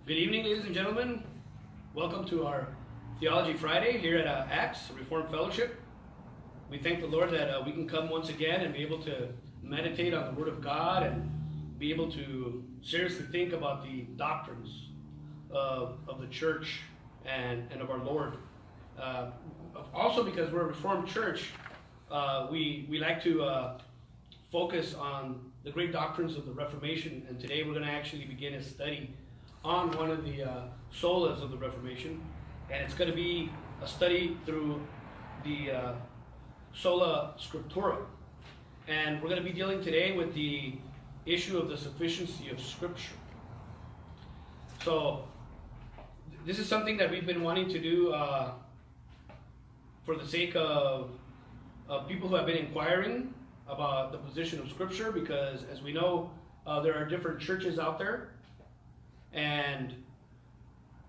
Good evening, ladies and gentlemen. Welcome to our Theology Friday here at Acts Reformed Fellowship. We thank the Lord that we can come once again and be able to meditate on the Word of God and be able to seriously think about the doctrines of the church and of our Lord. Also, because we're a Reformed church, we like to focus on the great doctrines of the Reformation, and today we're going to actually begin a study on one of the solas of the Reformation, and it's going to be a study through the sola scriptura, and we're going to be dealing today with the issue of the sufficiency of Scripture. So this is something that we've been wanting to do for the sake of people who have been inquiring about the position of Scripture, because as we know, there are different churches out there, and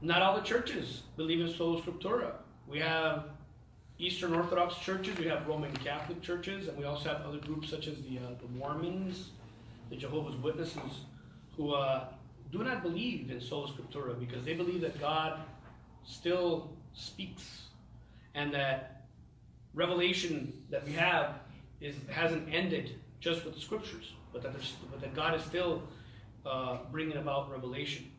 not all the churches believe in sola scriptura. We have Eastern Orthodox churches, we have Roman Catholic churches, and we also have other groups such as the Mormons, the Jehovah's Witnesses, who do not believe in sola scriptura because they believe that God still speaks and that revelation that we have hasn't ended just with the Scriptures, but that God is still bringing about revelation.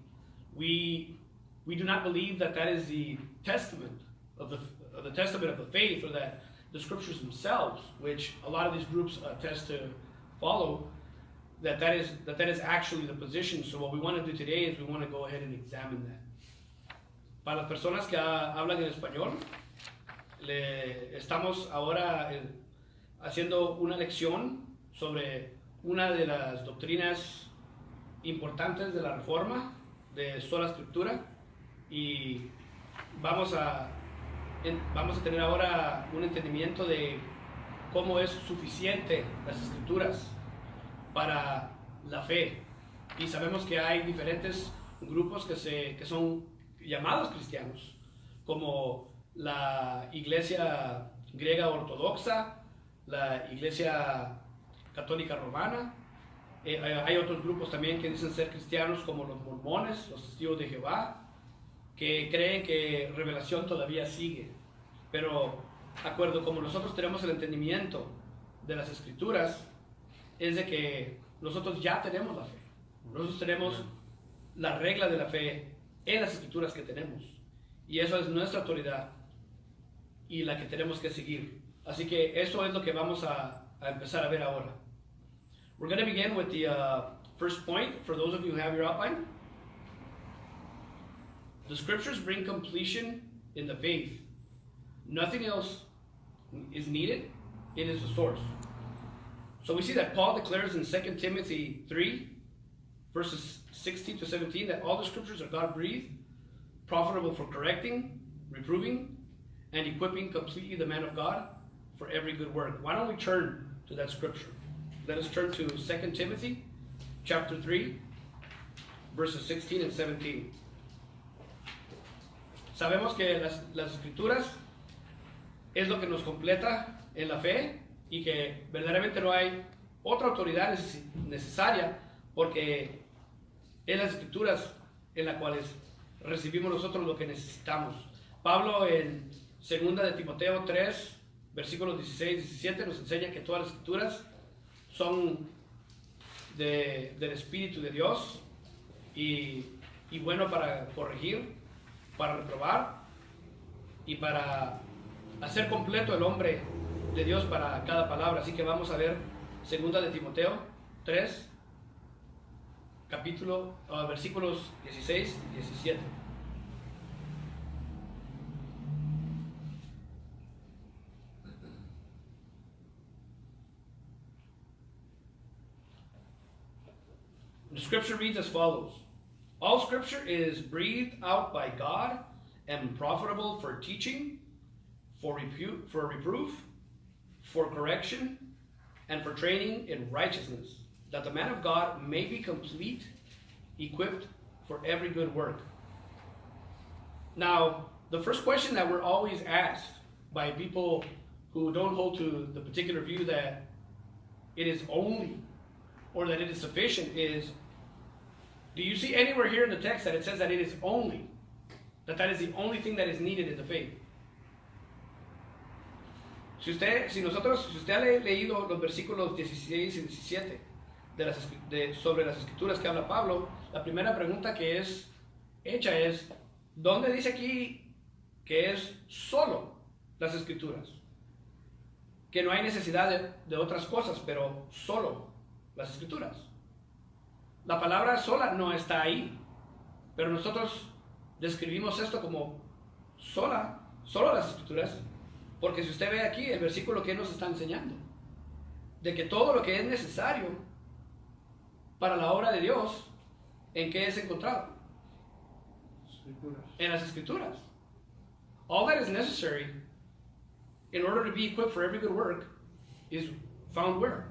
We do not believe that is the testament of the testament of the faith, or that the Scriptures themselves, which a lot of these groups attest to follow, that is actually the position. So what we want to do today is we want to go ahead and examine that. Para las personas que hablan en español, estamos ahora haciendo una lección sobre una de las doctrinas importantes de la Reforma, de sola escritura, y vamos a tener ahora un entendimiento de cómo es suficiente las Escrituras para la fe. Y sabemos que hay diferentes grupos que son llamados cristianos, como la Iglesia Griega Ortodoxa, la Iglesia Católica Romana. Hay otros grupos también que dicen ser cristianos, como los mormones, los testigos de Jehová, que creen que revelación todavía sigue. Pero, acuerdo, como nosotros tenemos el entendimiento de las Escrituras, es de que nosotros ya tenemos la fe. Nosotros tenemos la regla de la fe en las Escrituras que tenemos. Y eso es nuestra autoridad y la que tenemos que seguir. Así que eso es lo que vamos a empezar a ver ahora. We're going to begin with the first point, for those of you who have your outline. The Scriptures bring completion in the faith. Nothing else is needed. It is the source. So we see that Paul declares in 2 Timothy 3, verses 16 to 17, that all the Scriptures are God-breathed, profitable for correcting, reproving, and equipping completely the man of God for every good work. Why don't we turn to that Scripture? Let us turn to 2 Timothy chapter 3, verses 16 and 17. Sabemos que las Escrituras es lo que nos completa en la fe, y que verdaderamente no hay otra autoridad necesaria, porque es las Escrituras en las cuales recibimos nosotros lo que necesitamos. Pablo en 2 de Timoteo 3, versículos 16 y 17 nos enseña que todas las Escrituras son del Espíritu de Dios y bueno para corregir, para reprobar y para hacer completo el hombre de Dios para cada palabra. Así que vamos a ver 2 de Timoteo 3, versículos 16 y 17. The Scripture reads as follows: All Scripture is breathed out by God and profitable for teaching, for reproof, for correction, and for training in righteousness, that the man of God may be complete, equipped for every good work. Now, the first question that we're always asked by people who don't hold to the particular view that it is only, or that it is sufficient, is Do you see anywhere here in the text that it says that it is only, that is the only thing that is needed in the faith? Si usted ha leído los versículos 16 y 17 sobre las escrituras que habla Pablo, la primera pregunta que es hecha es, ¿dónde dice aquí que es solo las escrituras? Que no hay necesidad de otras cosas, pero solo las escrituras. La palabra sola no está ahí, pero nosotros describimos esto como solo las escrituras, porque si usted ve aquí el versículo que nos está enseñando, de que todo lo que es necesario para la obra de Dios, ¿en qué es encontrado? Escrituras. En las escrituras. All that is necessary in order to be equipped for every good work is found where?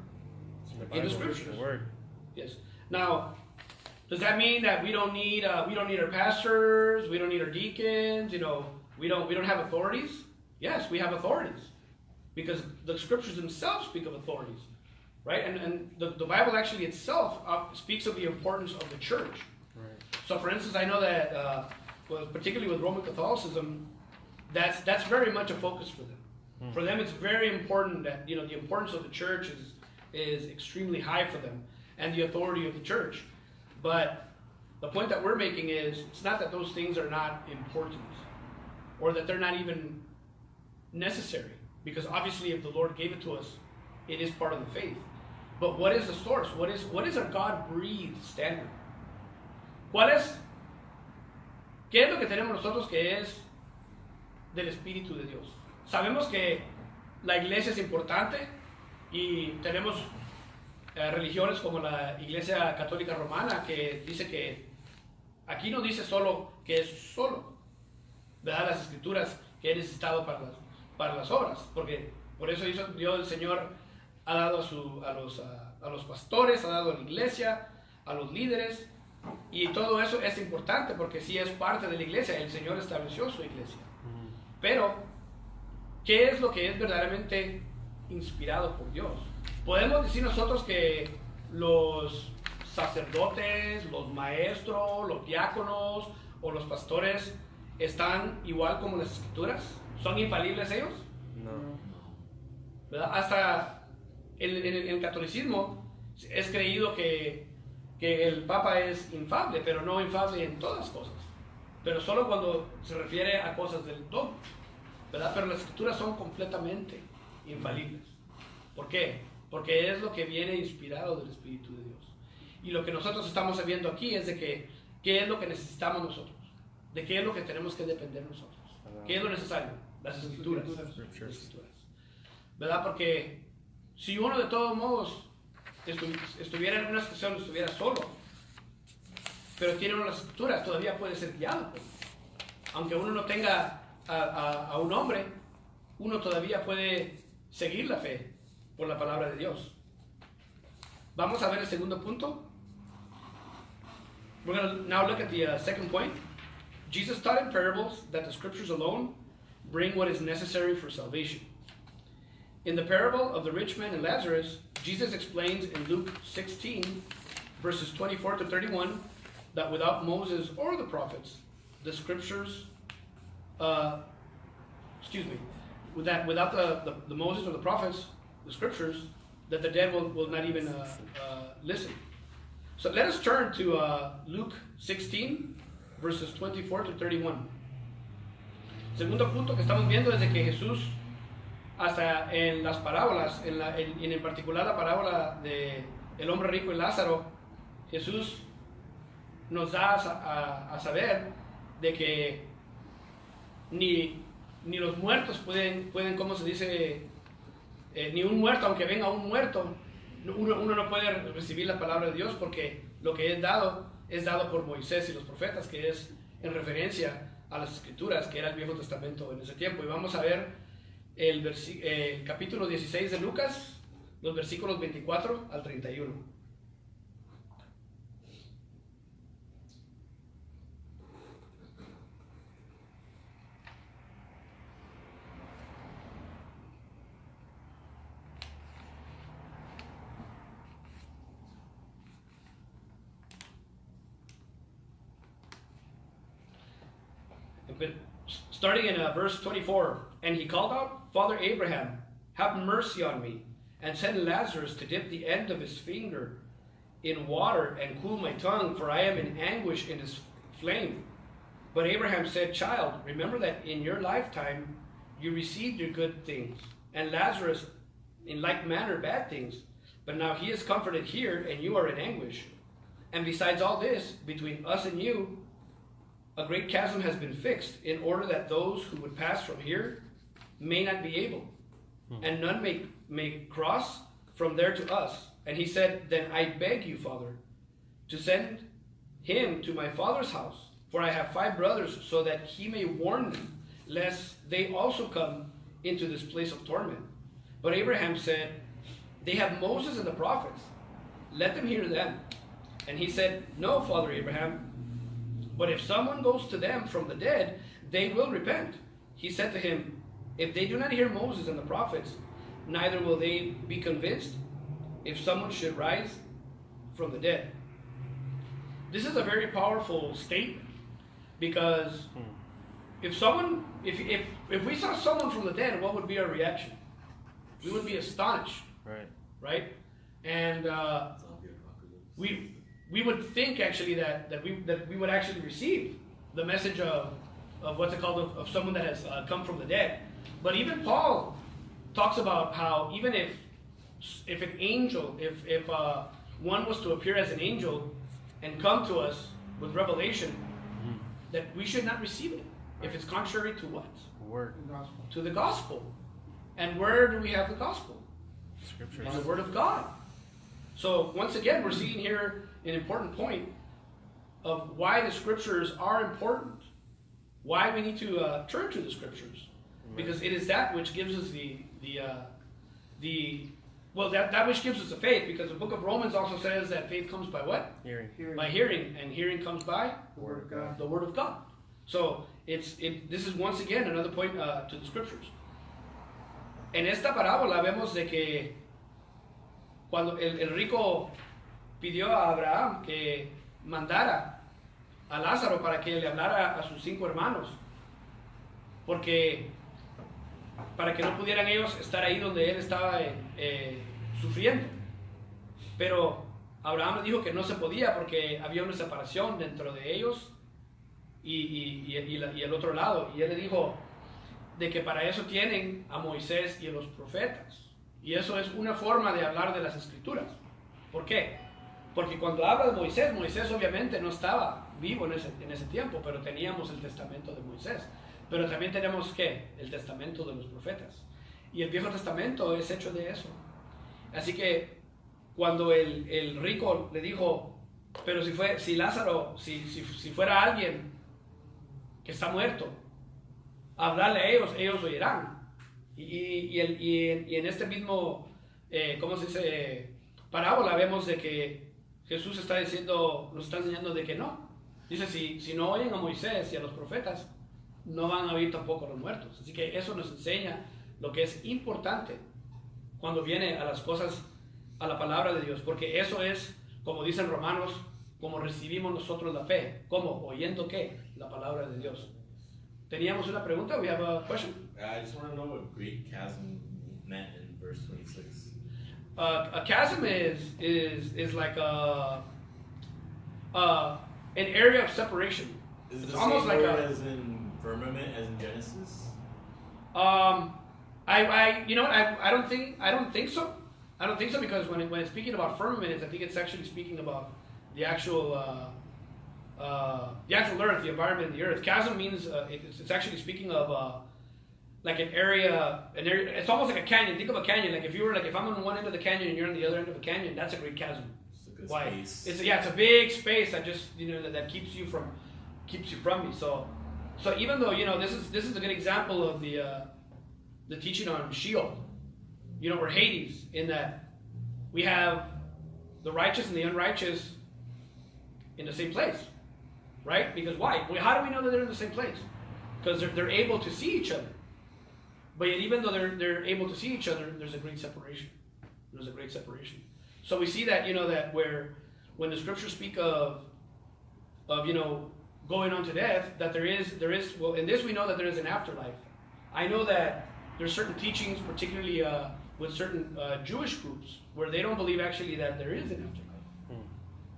In the scriptures. Yes. Now, does that mean that we don't need our pastors, we don't need our deacons, we don't have authorities? Yes, we have authorities, because the scriptures themselves speak of authorities, right? And the Bible actually itself speaks of the importance of the church. Right. So, for instance, I know that, particularly with Roman Catholicism, that's very much a focus for them. For them, it's very important that the importance of the church is extremely high for them, and the authority of the church. But the point that we're making is, it's not that those things are not important, or that they're not even necessary, because obviously if the Lord gave it to us, it is part of the faith. But what is the source? What is our God-breathed standard? ¿Qué es lo que tenemos nosotros que es del Espíritu de Dios? Sabemos que la iglesia es importante y tenemos religiones como la Iglesia Católica Romana, que dice que aquí no dice solo que es solo, ¿verdad? Las escrituras que he necesitado para las obras, porque por eso Dios el Señor ha dado a los pastores, ha dado a la iglesia, a los líderes, y todo eso es importante porque sí es parte de la iglesia. El Señor estableció su iglesia. Pero, ¿qué es lo que es verdaderamente inspirado por Dios? Podemos decir nosotros que los sacerdotes, los maestros, los diáconos o los pastores están igual como las escrituras. ¿Son infalibles ellos? No. ¿Verdad? Hasta en el catolicismo es creído que el Papa es infalible, pero no infalible en todas cosas, pero solo cuando se refiere a cosas del dogma, ¿verdad? Pero las escrituras son completamente infalibles. ¿Por qué? Porque es lo que viene inspirado del Espíritu de Dios. Y lo que nosotros estamos viendo aquí es de que qué es lo que necesitamos nosotros, de qué es lo que tenemos que depender nosotros, qué es lo necesario, las escrituras. ¿Verdad? Porque si uno de todos modos estuviera en una situación, estuviera solo, pero tiene uno las escrituras, todavía puede ser guiado. Aunque uno no tenga a un hombre, uno todavía puede seguir la fe por la palabra de Dios. Vamos a ver el segundo punto. We're going to now look at the second point. Jesus taught in parables that the scriptures alone bring what is necessary for salvation. In the parable of the rich man and Lazarus, Jesus explains in Luke 16, verses 24 to 31, that without Moses or the prophets, the scriptures, without the Moses or the prophets, the scriptures, that the dead will not even listen. So let us turn to Luke 16, verses 24 to 31. Segundo punto que estamos viendo es de que Jesús, hasta en las parábolas, en particular la parábola de el hombre rico y Lázaro, Jesús nos da a saber de que ni los muertos pueden, ¿cómo se dice? Ni un muerto, aunque venga un muerto, uno no puede recibir la palabra de Dios, porque lo que es dado por Moisés y los profetas, que es en referencia a las escrituras, que era el Viejo Testamento en ese tiempo. Y vamos a ver el capítulo 16 de Lucas, los versículos 24 al 31. But starting in verse 24, and he called out, Father Abraham, have mercy on me, and send Lazarus to dip the end of his finger in water and cool my tongue, for I am in anguish in his flame. But Abraham said, Child, remember that in your lifetime you received your good things, and Lazarus in like manner bad things. But now he is comforted here, and you are in anguish. And besides all this, between us and you, a great chasm has been fixed, in order that those who would pass from here may not be able, and none may cross from there to us. And he said, Then I beg you, Father, to send him to my father's house, for I have 5 brothers, so that he may warn them, lest they also come into this place of torment. But Abraham said, They have Moses and the prophets. Let them hear them. And he said, No, Father Abraham, but if someone goes to them from the dead, they will repent. He said to him, If they do not hear Moses and the prophets, neither will they be convinced if someone should rise from the dead. This is a very powerful statement, because if we saw someone from the dead, what would be our reaction? We would be astonished, right? And we would think actually that we would actually receive the message of what's it called, of someone that has come from the dead. But even Paul talks about how even if an angel, if one was to appear as an angel and come to us with revelation, that we should not receive it if it's contrary to what? Word. The gospel. To the gospel. And where do we have the gospel? Scripture. In the Word of God. So once again, we're seeing here an important point of why the Scriptures are important, why we need to turn to the Scriptures, because it is that which gives us that which gives us the faith. Because the book of Romans also says that faith comes by what? Hearing. By hearing, and hearing comes by The Word of God. the Word of God. So this is once again another point to the Scriptures. En esta parábola vemos de que cuando el rico pidió a Abraham que mandara a Lázaro para que le hablara a sus 5 hermanos, porque para que no pudieran ellos estar ahí donde él estaba sufriendo. Pero Abraham le dijo que no se podía porque había una separación dentro de ellos y el otro lado. Y él le dijo de que para eso tienen a Moisés y a los profetas. Y eso es una forma de hablar de las Escrituras. ¿Por qué? Porque cuando habla de Moisés, Moisés obviamente no estaba vivo en ese tiempo, pero teníamos el testamento de Moisés. Pero también tenemos, ¿qué? El testamento de los profetas. Y el Viejo Testamento es hecho de eso. Así que cuando el rico le dijo, pero si Lázaro, si fuera alguien que está muerto, hablarle a ellos oirán. Y en este mismo, ¿cómo se dice? Parábola vemos de que Jesús nos está enseñando de que no. Dice, si no oyen a Moisés y a los profetas, no van a oír tampoco a los muertos. Así que eso nos enseña lo que es importante cuando viene a las cosas, a la palabra de Dios. Porque eso es, como dicen Romanos, como recibimos nosotros la fe. ¿Cómo? ¿Oyendo qué? La palabra de Dios. ¿Teníamos una pregunta? We have a question. I just want to know what great chasm meant in verse 26. A chasm is like an area of separation. Is It's the almost same like word a as in firmament as in Genesis? I don't think so. I don't think so, because when it's speaking about firmament, I think it's actually speaking about the actual earth, the environment, the earth. Chasm means it's actually speaking of like an area. It's almost like a canyon. Think of a canyon. Like if I'm on one end of the canyon and you're on the other end of the canyon, that's a great chasm. It's a good Why? space. It's a big space that just that keeps you from me. So even though this is a good example of the teaching on Sheol, or Hades, in that we have the righteous and the unrighteous in the same place, right? Because why? Well, how do we know that they're in the same place? Because they're able to see each other. But yet, even though they're able to see each other, there's a great separation. So we see that that when the scriptures speak of going on to death, that there is, well, in this we know that there is an afterlife. I know that there's certain teachings, particularly with certain Jewish groups, where they don't believe actually that there is an afterlife.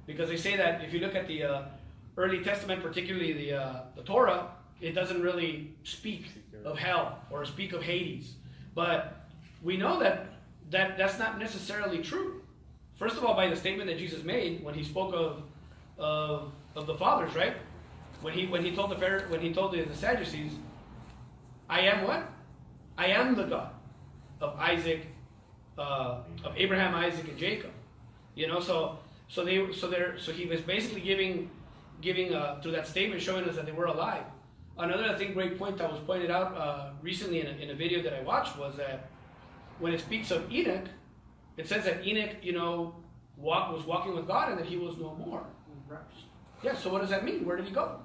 Because they say that if you look at the early Testament, particularly the Torah, it doesn't really speak of hell or speak of Hades. But we know that that's not necessarily true. First of all, by the statement that Jesus made when he spoke of the fathers, right? When he told the Sadducees, I am what? I am the God of Isaac, of Abraham, Isaac, and Jacob. You know, so he was basically giving through that statement, showing us that they were alive. Another, I think, great point that was pointed out recently in a video that I watched was that when it speaks of Enoch, it says that Enoch, you know, was walking with God and that he was no more. Yeah. So what does that mean? Where did he go?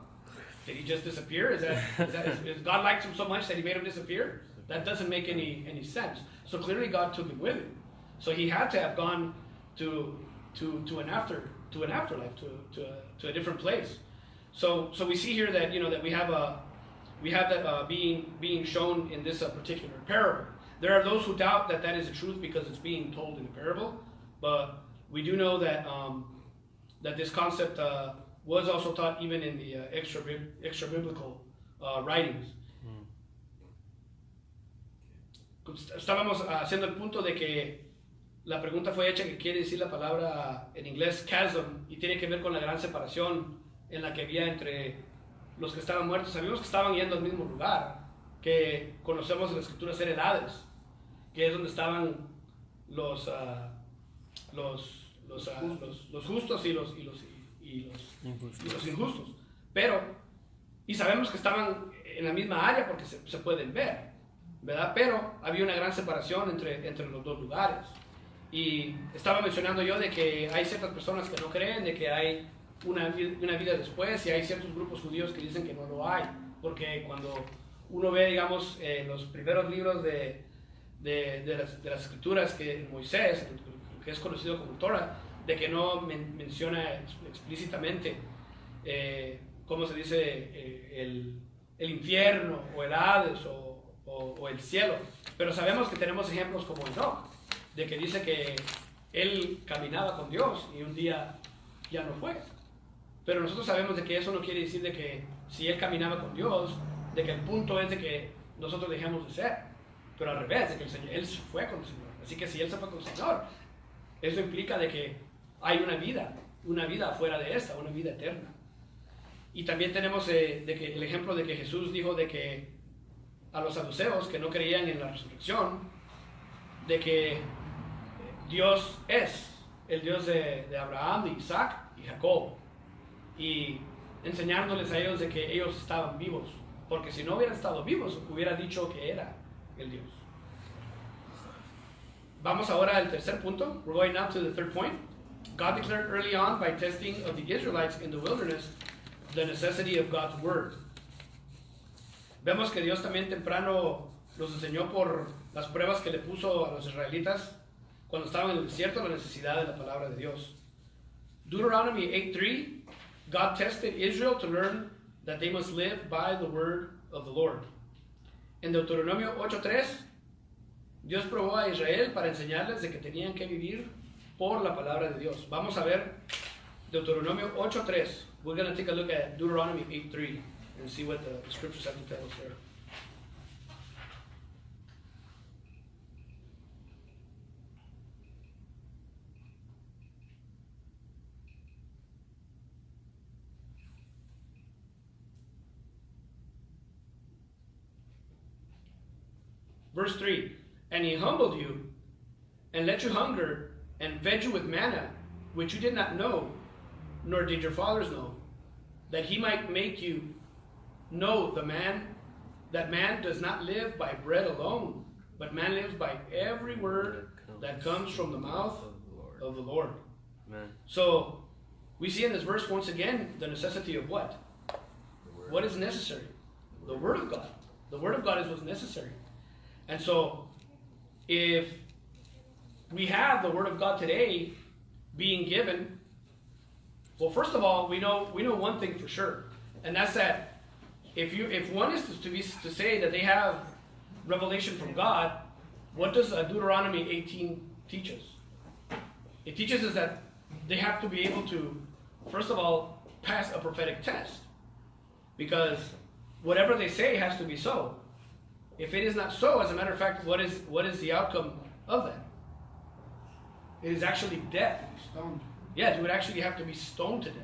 Did he just disappear? Is God liked him so much that he made him disappear? That doesn't make any sense. So clearly God took him with him. So he had to have gone to an afterlife, to a different place. So we see here that, you know, that we have that being shown in this particular parable. There are those who doubt that is the truth because it's being told in a parable, but we do know that that this concept was also taught even in the extra biblical writings. Estábamos haciendo el punto de que la pregunta fue hecha que quiere decir la palabra en inglés chasm y tiene que ver con la gran separación en la que había entre los que estaban muertos. Sabíamos que estaban yendo al mismo lugar, que conocemos en la escritura ser el Hades, que es donde estaban los justos y los injustos. Pero, y sabemos que estaban en la misma área porque se pueden ver, ¿verdad? Pero había una gran separación entre los dos lugares. Y estaba mencionando yo de que hay ciertas personas que no creen, de que hay una vida después, y hay ciertos grupos judíos que dicen que no lo hay, porque cuando uno ve, digamos, los primeros libros de las escrituras que Moisés, que es conocido como Torah, de que no menciona explícitamente, ¿cómo se dice? El infierno, o el Hades, o el cielo. Pero sabemos que tenemos ejemplos como Enoch, de que dice que él caminaba con Dios y un día ya no fue. Pero nosotros sabemos de que eso no quiere decir de que si él caminaba con Dios, de que el punto es de que nosotros dejemos de ser. Pero al revés, de que él se fue con el Señor. Así que si él se fue con el Señor, eso implica de que hay una vida afuera de esta, una vida eterna. Y también tenemos de que el ejemplo de que Jesús dijo de que a los saduceos que no creían en la resurrección, de que Dios es el Dios de Abraham, de Isaac y Jacob, y enseñándoles a ellos de que ellos estaban vivos, porque si no hubieran estado vivos, hubiera dicho que era el Dios. Vamos ahora al tercer punto. We're going now to the third point. God declared early on by testing of the Israelites in the wilderness the necessity of God's word. Vemos que Dios también temprano los enseñó por las pruebas que le puso a los israelitas cuando estaban en el desierto, la necesidad de la palabra de Dios. Deuteronomy 8:3, God tested Israel to learn that they must live by the word of the Lord. En Deuteronomio 8:3, Dios probó a Israel para enseñarles de que tenían que vivir por la palabra de Dios. Vamos a ver Deuteronomio 8:3. We're going to take a look at Deuteronomy 8:3 and see what the scriptures have to tell us there. Verse 3, and he humbled you, and let you hunger, and fed you with manna, which you did not know, nor did your fathers know, that he might make you know that man does not live by bread alone, but man lives by every word that comes from the mouth of the Lord. Amen. So, we see in this verse once again the necessity of what? What is necessary? The Word of God. The Word of God is what's necessary. And so, if we have the Word of God today being given, well, first of all, we know one thing for sure, And that's that if one is to say that they have revelation from God, what does Deuteronomy 18 teach us? It teaches us that they have to be able to, first of all, pass a prophetic test. Because whatever they say has to be so. If it is not so, as a matter of fact, what is the outcome of that? It is actually death. Stoned. Yes, you would actually have to be stoned to death.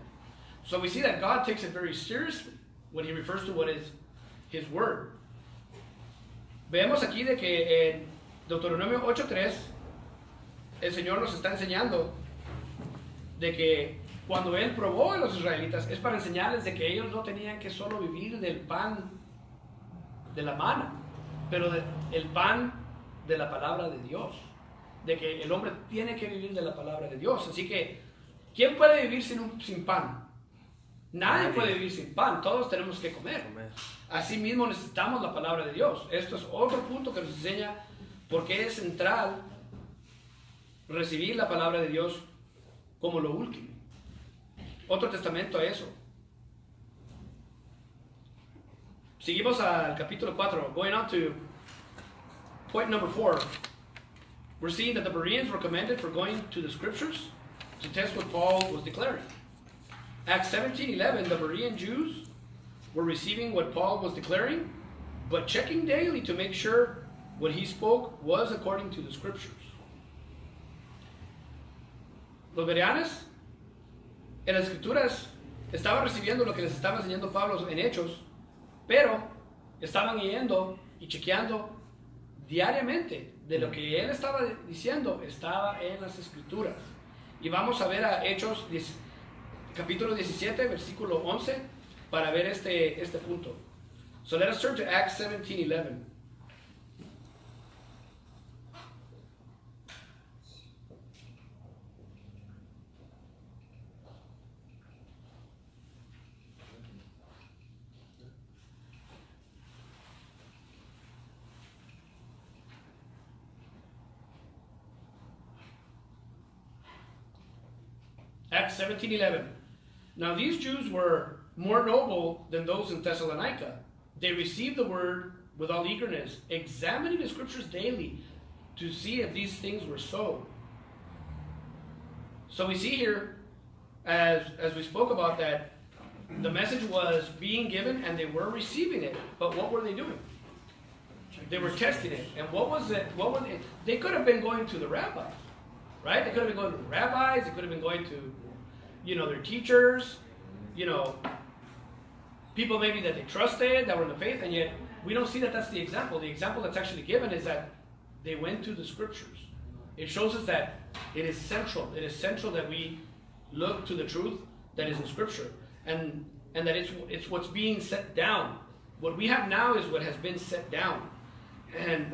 So we see that God takes it very seriously when he refers to what is his word. Vemos aquí de que en Deuteronomio 8:3 el Señor nos está enseñando de que cuando él probó a los israelitas es para enseñarles de que ellos no tenían que solo vivir del pan de la mano, pero del pan de la palabra de Dios, de que el hombre tiene que vivir de la palabra de Dios. Así que, ¿quién puede vivir sin pan? Nadie puede vivir sin pan, todos tenemos que comer. Así mismo necesitamos la palabra de Dios. Esto es otro punto que nos enseña por qué es central recibir la palabra de Dios como lo último. Otro testamento a eso. Seguimos al capítulo 4. Going on to point number 4. We're seeing that the Bereans were commended for going to the scriptures to test what Paul was declaring. Acts 17:11, the Berean Jews were receiving what Paul was declaring, but checking daily to make sure what he spoke was according to the scriptures. Los bereanos en las escrituras estaban recibiendo lo que les estaba enseñando Pablo en Hechos, pero estaban yendo y chequeando diariamente de lo que él estaba diciendo estaba en las escrituras. Y vamos a ver a Hechos capítulo 17, versículo 11, para ver este punto. So let us turn to Acts 17:11. Acts 17:11. Now these Jews were more noble than those in Thessalonica. They received the word with all eagerness, examining the scriptures daily to see if these things were so. So we see here, as we spoke about, that the message was being given and they were receiving it. But what were they doing? They were testing it. And what was it? They could have been going to the rabbis, right? They could have been going to the rabbis. They could have been going to, their teachers, people maybe that they trusted, that were in the faith, and yet we don't see that that's the example. The example that's actually given is that they went to the scriptures. It shows us that it is central. It is central that we look to the truth that is in scripture, and that it's what's being set down. What we have now is what has been set down, and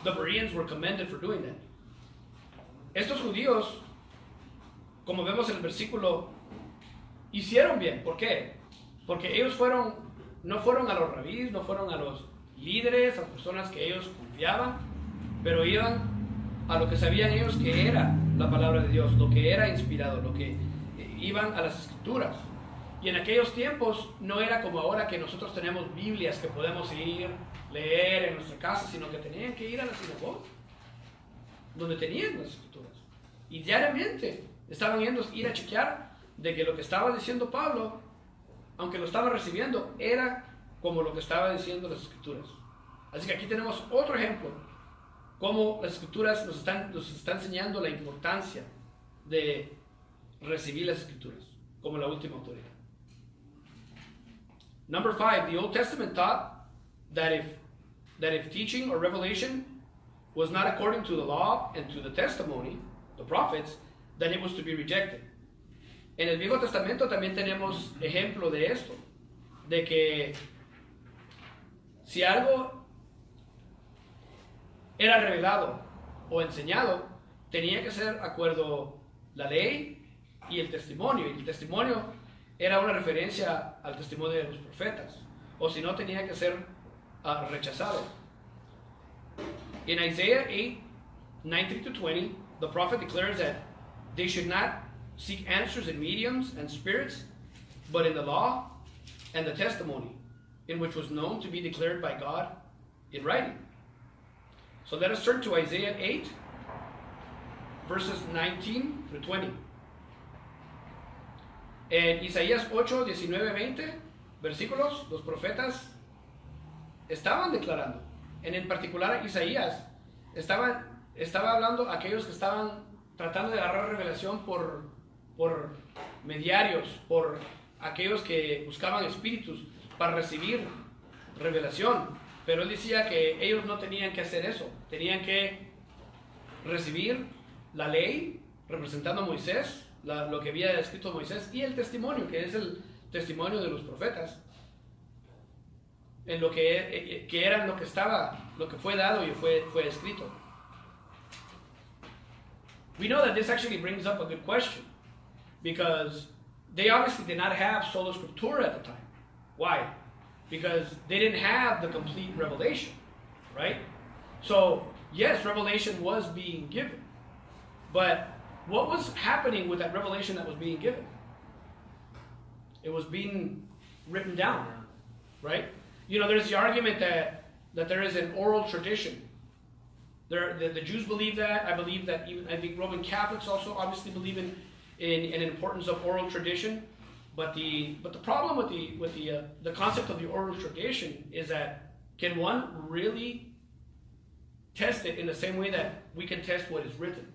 the Bereans were commended for doing that. Estos judíos, como vemos en el versículo, hicieron bien. ¿Por qué? Porque ellos no fueron a los rabís, no fueron a los líderes, a las personas que ellos confiaban, pero iban a lo que sabían ellos que era la palabra de Dios, lo que era inspirado, lo que iban a las escrituras. Y en aquellos tiempos no era como ahora que nosotros tenemos Biblias que podemos ir, leer en nuestra casa, sino que tenían que ir a la sinagoga, donde tenían las escrituras. Y diariamente estaban yendo a ir a chequear de que lo que estaba diciendo Pablo, aunque lo estaba recibiendo, era como lo que estaba diciendo las escrituras. Así que aquí tenemos otro ejemplo, cómo las escrituras nos están enseñando la importancia de recibir las escrituras como la última autoridad. Number 5, the Old Testament taught that if teaching or revelation was not according to the law and to the testimony, the prophets, then it was to be rejected. En el Viejo Testamento también tenemos ejemplo de esto, de que si algo era revelado o enseñado, tenía que ser acuerdo la ley y el testimonio. Y el testimonio era una referencia al testimonio de los profetas, o si no tenía que ser rechazado. In Isaiah 8:19-20, the prophet declares that they should not seek answers in mediums and spirits, but in the law and the testimony, in which was known to be declared by God in writing. So let us turn to Isaiah 8, verses 19 through 20. En Isaías 8, 19, 20 versículos, los profetas estaban declarando. En particular, Isaías estaba hablando a aquellos que estaban tratando de agarrar revelación por mediarios, por aquellos que buscaban espíritus para recibir revelación. Pero él decía que ellos no tenían que hacer eso, tenían que recibir la ley representando a Moisés, lo que había escrito Moisés, y el testimonio, que es el testimonio de los profetas, en lo que era lo que fue dado y fue escrito. We know that this actually brings up a good question, because they obviously did not have sola scriptura at the time. Why? Because they didn't have the complete revelation, right? So, yes, revelation was being given, but what was happening with that revelation that was being given? It was being written down, right? You know, there's the argument that there is an oral tradition. The Jews believe that. I believe that I think Roman Catholics also obviously believe in an importance of oral tradition. But the problem with the concept of the oral tradition is that, can one really test it in the same way that we can test what is written?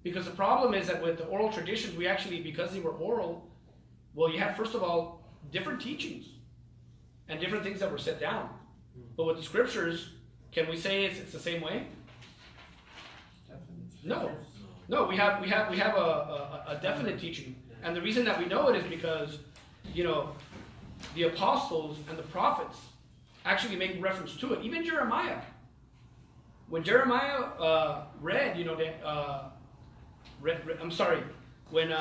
Because the problem is that with the oral traditions, we actually, because they were oral, well, you have, first of all, different teachings and different things that were set down. But with the scriptures, can we say it's the same way? No. No, we have a definite teaching. And the reason that we know it is because, you know, the apostles and the prophets actually make reference to it. Even Jeremiah. When Jeremiah read, you know, when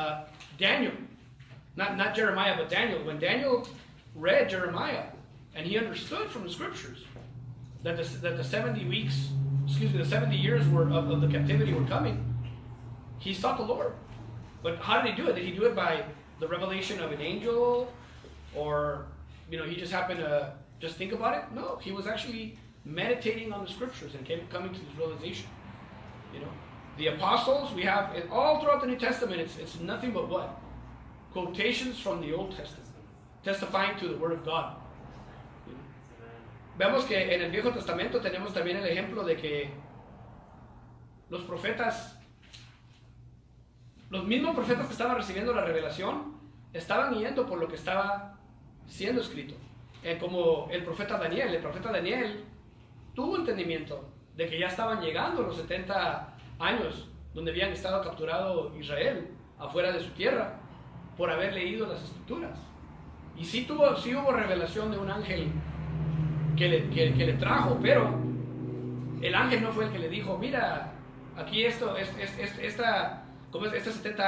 Daniel, not Jeremiah, but Daniel, when Daniel read Jeremiah, and he understood from the scriptures that the 70 years of the captivity were coming, he sought the Lord. But how did he do it? Did he do it by the revelation of an angel? Or, you know, he just happened to just think about it? No, he was actually meditating on the scriptures and coming to this realization. You know, the apostles, we have it all throughout the New Testament, it's nothing but what? Quotations from the Old Testament, testifying to the Word of God. You know? Vemos que en el Viejo Testamento tenemos también el ejemplo de que los profetas, los mismos profetas que estaban recibiendo la revelación, estaban yendo por lo que estaba siendo escrito. Como el profeta Daniel tuvo entendimiento de que ya estaban llegando los 70 años donde habían estado capturado Israel afuera de su tierra por haber leído las escrituras. Y sí hubo revelación de un ángel que le trajo, pero el ángel no fue el que le dijo, mira, aquí estos 70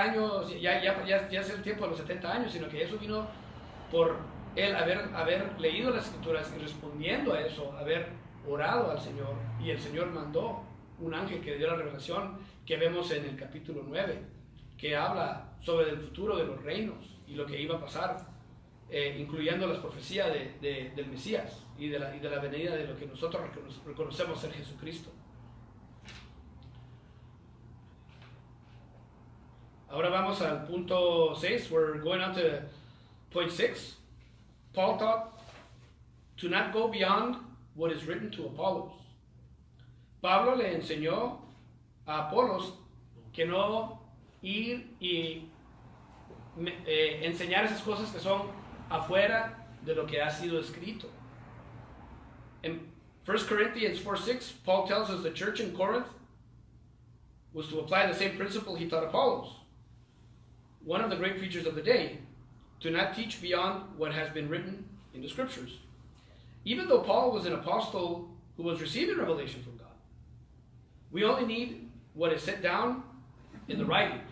años, ya es el tiempo de los 70 años, sino que eso vino por él haber leído las escrituras y respondiendo a eso, haber orado al Señor, y el Señor mandó un ángel que dio la revelación que vemos en el capítulo 9, que habla sobre el futuro de los reinos y lo que iba a pasar, incluyendo las profecías del Mesías y de la venida de lo que nosotros reconocemos ser Jesucristo. Ahora vamos al punto 6. We're going on to point 6. Paul taught to not go beyond what is written to Apollos. Pablo le enseñó a Apolos que no ir y enseñar esas cosas que son afuera de lo que ha sido escrito. In 1 Corinthians 4:6, Paul tells us the church in Corinth was to apply the same principle he taught Apollos, one of the great preachers of the day, to not teach beyond what has been written in the scriptures. Even though Paul was an apostle who was receiving revelation from God, we only need what is set down in the writings.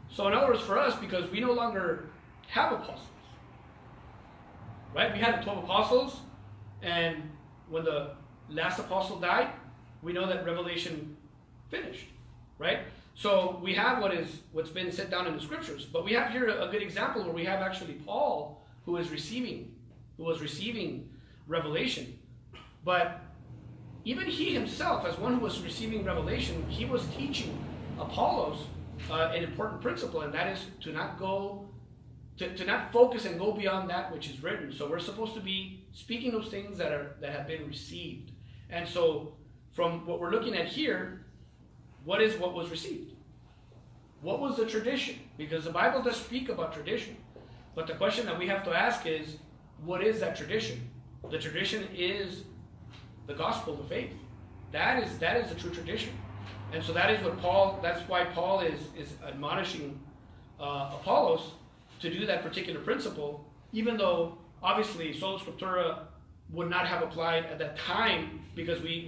So in other words, for us, because we no longer have apostles, right? We had the 12 apostles, and when the last apostle died, we know that revelation finished, right? So we have what's been set down in the scriptures, but we have here a good example where we have actually Paul who was receiving revelation. But even he himself, as one who was receiving revelation, he was teaching Apollos an important principle, and that is to not focus and go beyond that which is written. So we're supposed to be speaking those things that have been received. And so from what we're looking at here, what was received? What was the tradition? Because the Bible does speak about tradition. But the question that we have to ask is, what is that tradition? The tradition is the gospel, the faith. That is the true tradition. And so that's why Paul is admonishing Apollos to do that particular principle, even though obviously Sola Scriptura would not have applied at that time, because we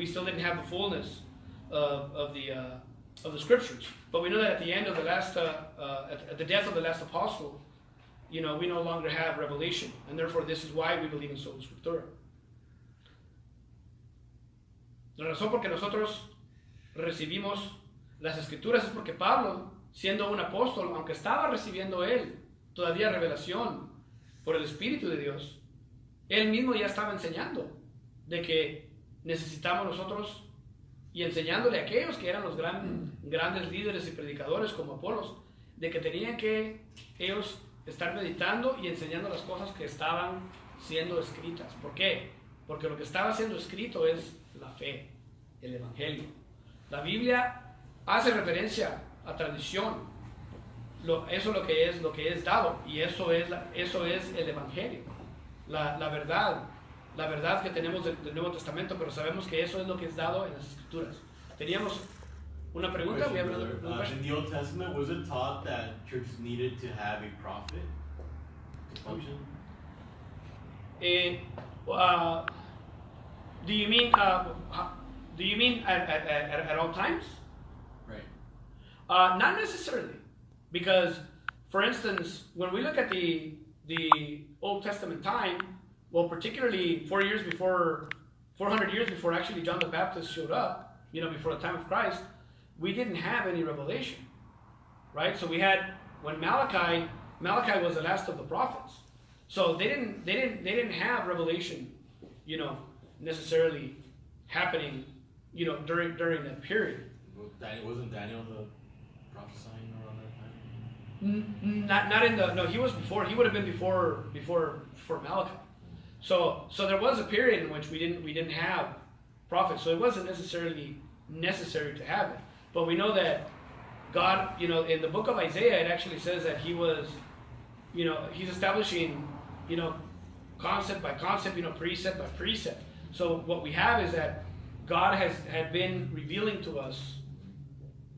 still didn't have the fullness of the scriptures. But we know that at the end of the last at the death of the last apostle, we no longer have revelation, and therefore this is why we believe in Sola Scriptura. La razón por que nosotros recibimos las escrituras es porque Pablo, siendo un apóstol, aunque estaba recibiendo él todavía revelación por el Espíritu de Dios, él mismo ya estaba enseñando de que necesitamos nosotros, y enseñándole a aquellos que eran los grandes líderes y predicadores como Apolos, de que tenían que ellos estar meditando y enseñando las cosas que estaban siendo escritas. ¿Por qué? Porque lo que estaba siendo escrito es la fe, el Evangelio. La Biblia hace referencia a tradición. Eso es lo que es dado, y eso es el Evangelio. La verdad que tenemos del Nuevo Testamento, pero sabemos que eso es lo que es dado en las Escrituras. Teníamos una pregunta. In the Old Testament, was it taught that churches needed to have a prophet to function? Do you mean at all times? Right. Not necessarily, because, for instance, when we look at the Old Testament time, well, particularly 400 years before actually John the Baptist showed up, before the time of Christ, we didn't have any revelation, right? So we had, when Malachi was the last of the prophets, so they didn't have revelation, necessarily happening, during that period. Wasn't Daniel the prophesying around that time? Not in the, no, he was before. He would have been before Malachi. So there was a period in which we didn't have prophets. So it wasn't necessarily necessary to have it. But we know that God, in the book of Isaiah, it actually says that he was, he's establishing, concept by concept, precept by precept. So what we have is that God had been revealing to us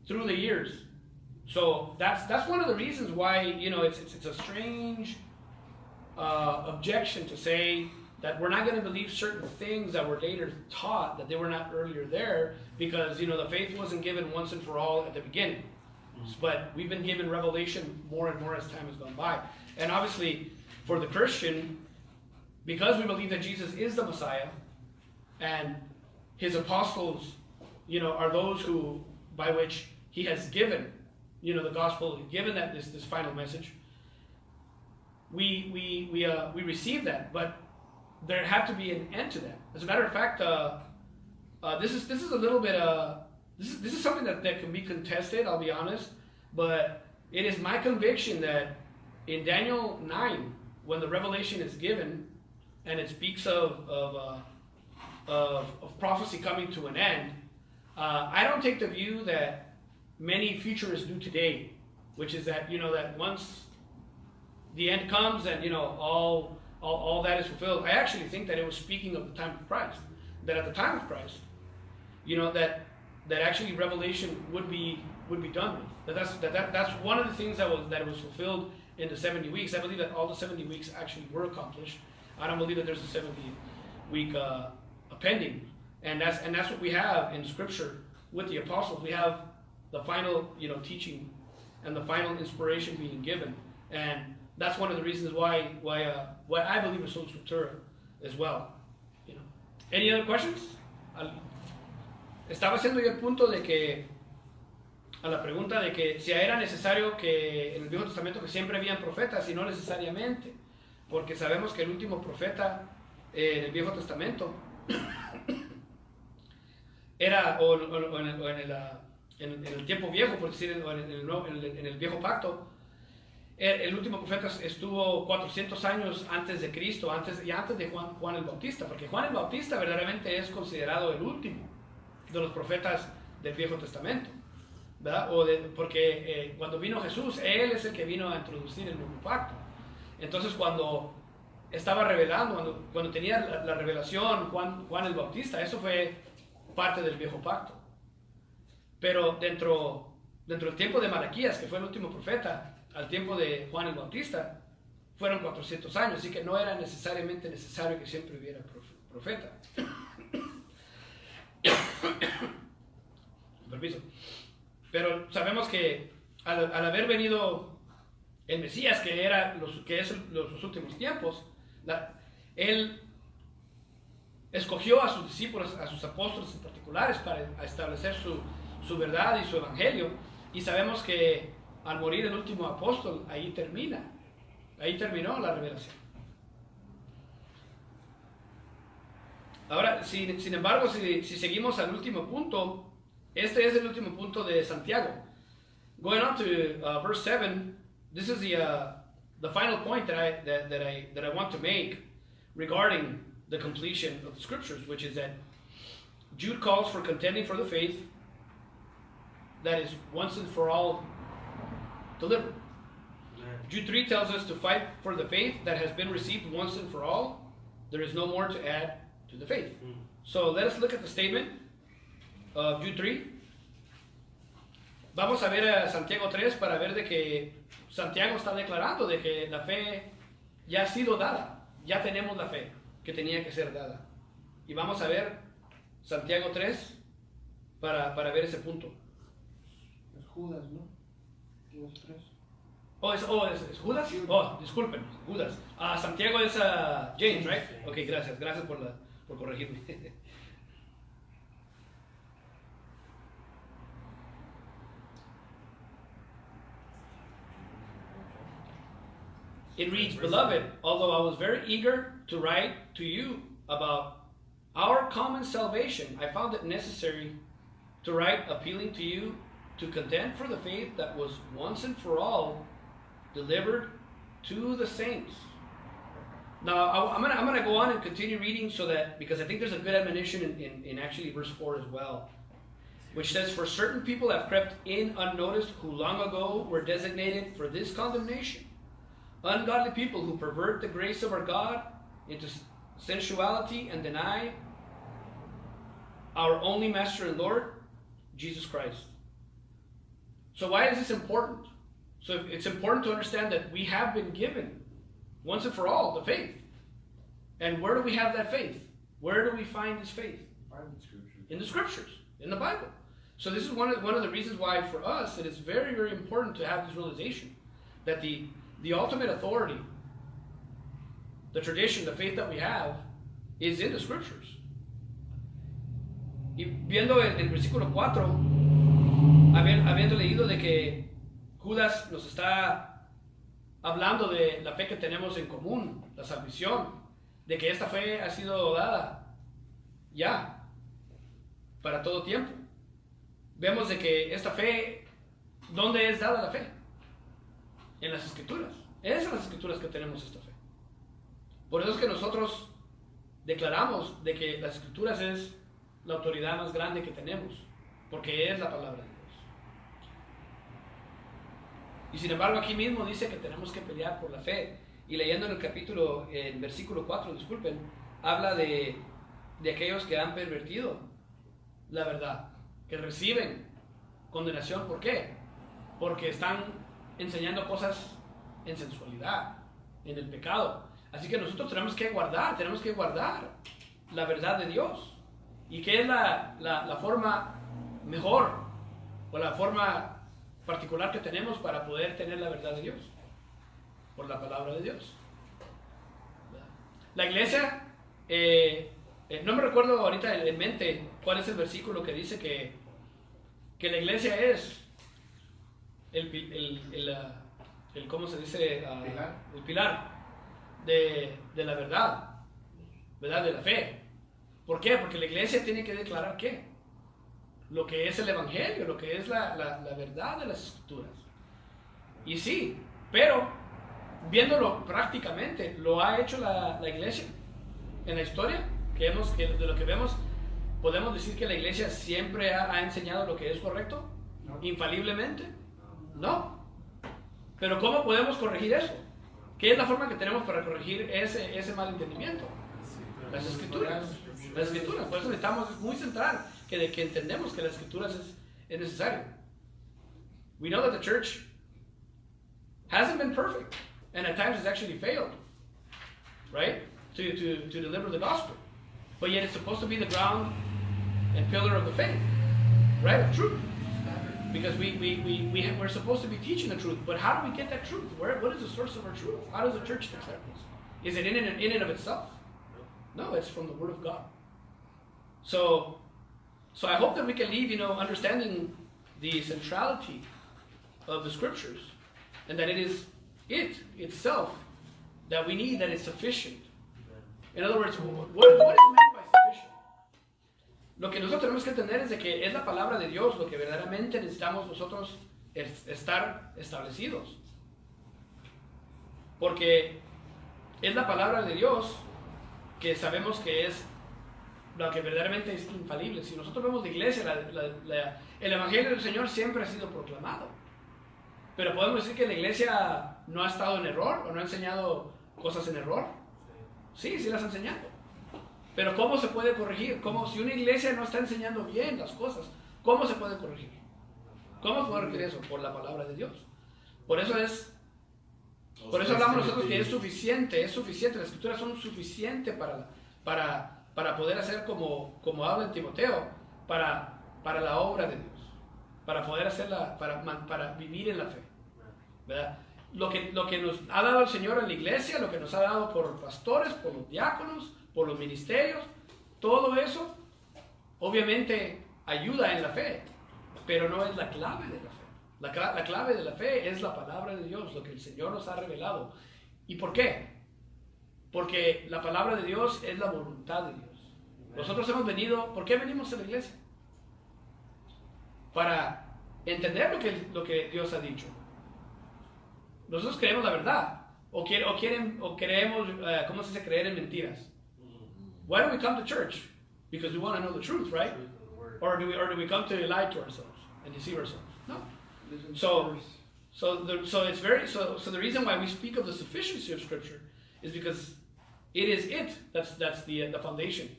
through the years. So that's one of the reasons why, it's a strange objection to say that we're not going to believe certain things that were later taught, that they were not earlier there, because the faith wasn't given once and for all at the beginning. But we've been given revelation more and more as time has gone by. And obviously, for the Christian, because we believe that Jesus is the Messiah, and his apostles, are those who, by which he has given, the gospel, given that this final message, we receive that, but there had to be an end to that. As a matter of fact, this is a little bit this is something that can be contested, I'll be honest, but it is my conviction that in Daniel 9, when the revelation is given and it speaks of prophecy coming to an end, I don't take the view that many futurists do today, which is that that once the end comes and all that is fulfilled. I actually think that it was speaking of the time of Christ. That at the time of Christ, that actually revelation would be done with. That's one of the things that was fulfilled in the 70 weeks. I believe that all the 70 weeks actually were accomplished. I don't believe that there's a 70-week pending, and that's what we have in Scripture with the apostles. We have the final teaching and the final inspiration being given, and that's one of the reasons why I believe in Sola Scriptura as well. Any other questions? Estaba haciendo yo el punto de que a la pregunta de que si era necesario que en el Viejo Testamento que siempre habían profetas y no necesariamente, porque sabemos que el último profeta en el Viejo Testamento era, en el tiempo viejo, por decir, o en el Viejo Pacto, el último profeta estuvo 400 años antes de Cristo, antes de Juan el Bautista, porque Juan el Bautista verdaderamente es considerado el último de los profetas del Viejo Testamento, ¿verdad? Porque cuando vino Jesús, Él es el que vino a introducir el nuevo pacto. Entonces cuando estaba revelando, cuando tenía la revelación Juan el Bautista, eso fue parte del Viejo Pacto. Pero dentro del tiempo de Malaquías, que fue el último profeta, al tiempo de Juan el Bautista, fueron 400 años, así que no era necesariamente necesario que siempre hubiera profeta. Permiso. Pero sabemos que al haber venido el Mesías, que es los últimos tiempos, Él escogió a sus discípulos, a sus apóstoles en particulares, para establecer su verdad y su evangelio, y sabemos que al morir el último apóstol, ahí terminó la revelación. Ahora, sin embargo, si seguimos al último punto, este es el último punto de Santiago. Going on to verse 7, this is the final point that I want to make regarding the completion of the scriptures, which is that Jude calls for contending for the faith that is once and for all delivered. Jude 3 tells us to fight for the faith that has been received once and for all. There is no more to add to the faith. So let us look at the statement of Jude 3. Vamos a ver a Santiago 3 para ver de que Santiago está declarando de que la fe ya ha sido dada. Ya tenemos la fe que tenía que ser dada. Y vamos a ver Santiago 3 para ver ese punto. Es Judas, ¿no? Judas 3. ¿Es Judas? Oh, disculpen, Judas. Santiago es James, right? Ok, gracias por corregirme. It reads, "Beloved, although I was very eager to write to you about our common salvation, I found it necessary to write appealing to you to contend for the faith that was once and for all delivered to the saints." Now, I'm gonna go on and continue reading because I think there's a good admonition in actually verse 4 as well, which says, "For certain people have crept in unnoticed who long ago were designated for this condemnation. Ungodly people who pervert the grace of our God into sensuality and deny our only Master and Lord, Jesus Christ." So why is this important? So it's important to understand that we have been given, once and for all, the faith. And where do we have that faith? Where do we find this faith? In the Scriptures, in the Bible. So this is one of the reasons why for us it is very, very important to have this realization that the ultimate authority, the tradition, the faith that we have is in the Scriptures. Y viendo el versículo 4, habiendo leído de que Judas nos está hablando de la fe que tenemos en común, la salvación, de que esta fe ha sido dada ya para todo tiempo. Vemos de que esta fe, ¿dónde es dada la fe? En las Escrituras. Es en las Escrituras que tenemos esta fe. Por eso es que nosotros declaramos de que las Escrituras es la autoridad más grande que tenemos, porque es la palabra de Dios. Y sin embargo aquí mismo dice que tenemos que pelear por la fe. Y leyendo en versículo 4, disculpen, habla de aquellos que han pervertido la verdad, que reciben condenación. ¿Por qué? Porque están enseñando cosas en sensualidad, en el pecado. Así que nosotros tenemos que guardar la verdad de Dios. ¿Y qué es la forma mejor o la forma particular que tenemos para poder tener la verdad de Dios? Por la palabra de Dios. La iglesia, no me recuerdo ahorita en mente cuál es el versículo que dice que la iglesia es ¿cómo se dice? Pilar. El pilar de la verdad, ¿verdad? De la fe. ¿Por qué? Porque la iglesia tiene que declarar ¿qué? Lo que es el evangelio, lo que es la verdad de las escrituras. Y sí, pero viéndolo prácticamente, lo ha hecho la iglesia en la historia, que de lo que vemos, podemos decir que la iglesia siempre ha enseñado lo que es correcto, No. infaliblemente. No. Pero ¿cómo podemos corregir eso? ¿Qué es la forma que tenemos para corregir ese mal entendimiento? Las escrituras. Las escrituras. Por eso necesitamos, es muy central que entendemos que las escrituras es necesario. We know that the church hasn't been perfect, and at times it's actually failed, right? To deliver the gospel. But yet it's supposed to be the ground and pillar of the faith, right? Of truth. Because we're supposed to be teaching the truth, but how do we get that truth? What is the source of our truth? How does the church declare this? Is it in and of itself? No, it's from the Word of God. So I hope that we can leave, understanding the centrality of the Scriptures, and that it is it itself that we need, that is sufficient. In other words, what is meant by sufficient? Lo que nosotros tenemos que entender es de que es la palabra de Dios lo que verdaderamente necesitamos nosotros estar establecidos. Porque es la palabra de Dios que sabemos que es lo que verdaderamente es infalible. Si nosotros vemos la iglesia, el Evangelio del Señor siempre ha sido proclamado. Pero podemos decir que la iglesia no ha estado en error o no ha enseñado cosas en error. Sí las ha enseñado. Pero ¿cómo se puede corregir? Si una iglesia no está enseñando bien las cosas, ¿cómo se puede corregir? ¿Cómo se puede corregir eso? Por la palabra de Dios. Por eso hablamos nosotros que es suficiente, las escrituras son suficientes para poder hacer como habla en Timoteo, para la obra de Dios, para poder hacerla, para vivir en la fe, ¿verdad? Lo que nos ha dado el Señor en la iglesia, lo que nos ha dado por pastores, por los diáconos, por los ministerios, todo eso obviamente ayuda en la fe, pero no es la clave de la fe. La clave de la fe es la palabra de Dios, lo que el Señor nos ha revelado. ¿Y por qué? Porque la palabra de Dios es la voluntad de Dios. Nosotros hemos venido, ¿por qué venimos a la iglesia? Para entender lo que Dios ha dicho. Nosotros creemos la verdad, o creemos, ¿cómo se dice? Creer en mentiras. Why do we come to church? Because we want to know the truth, right? Or do we come to lie to ourselves and deceive ourselves? No. So the reason why we speak of the sufficiency of Scripture is because it is that's the foundation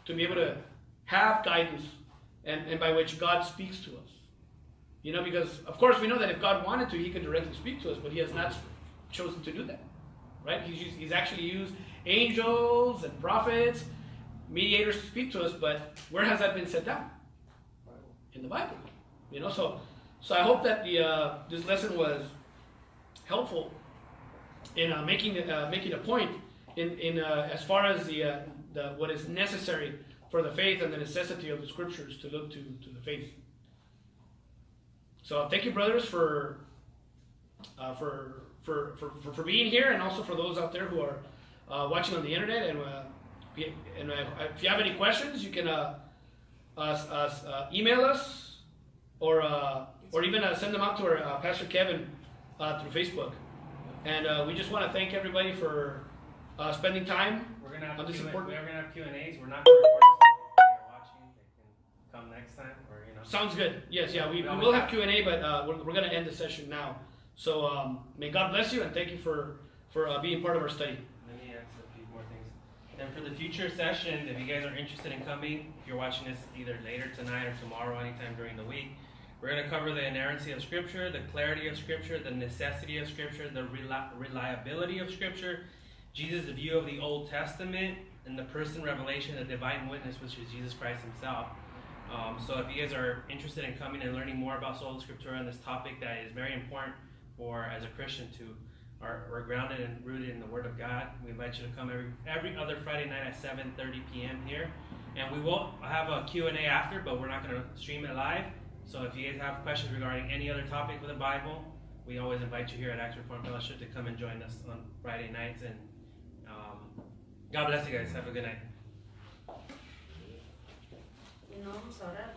to be able to have guidance and by which God speaks to us. Because of course we know that if God wanted to, He could directly speak to us, but He has not chosen to do that, right? He's actually used angels and prophets, mediators to speak to us, but where has that been set down? In the Bible. So I hope that this lesson was helpful in making a point in as far as the what is necessary for the faith and the necessity of the Scriptures to look to the faith. So thank you, brothers, for being here, and also for those out there who are watching on the internet. And if you have any questions, you can email us or even send them out to our Pastor Kevin through Facebook. And we just want to thank everybody for spending time on this important. We're gonna have Q&As. We're not gonna record this. If they're watching, they can come next time, or Sounds good. Yes, yeah, we will have Q&A, but we're going to end the session now. So may God bless you, and thank you for being part of our study. Let me answer a few more things. And for the future sessions, if you guys are interested in coming, if you're watching this either later tonight or tomorrow, anytime during the week, we're going to cover the inerrancy of Scripture, the clarity of Scripture, the necessity of Scripture, the reliability of Scripture, Jesus' view of the Old Testament, and the person, revelation, the divine witness, which is Jesus Christ Himself. So if you guys are interested in coming and learning more about Sola Scriptura and this topic that is very important for as a Christian we're grounded and rooted in the Word of God, we invite you to come every other Friday night at 7:30 p.m. here. And we will have a Q&A after, but we're not going to stream it live. So if you guys have questions regarding any other topic with the Bible, we always invite you here at Acts Reformed Fellowship to come and join us on Friday nights. And God bless you guys. Have a good night. Y no vamos a orar,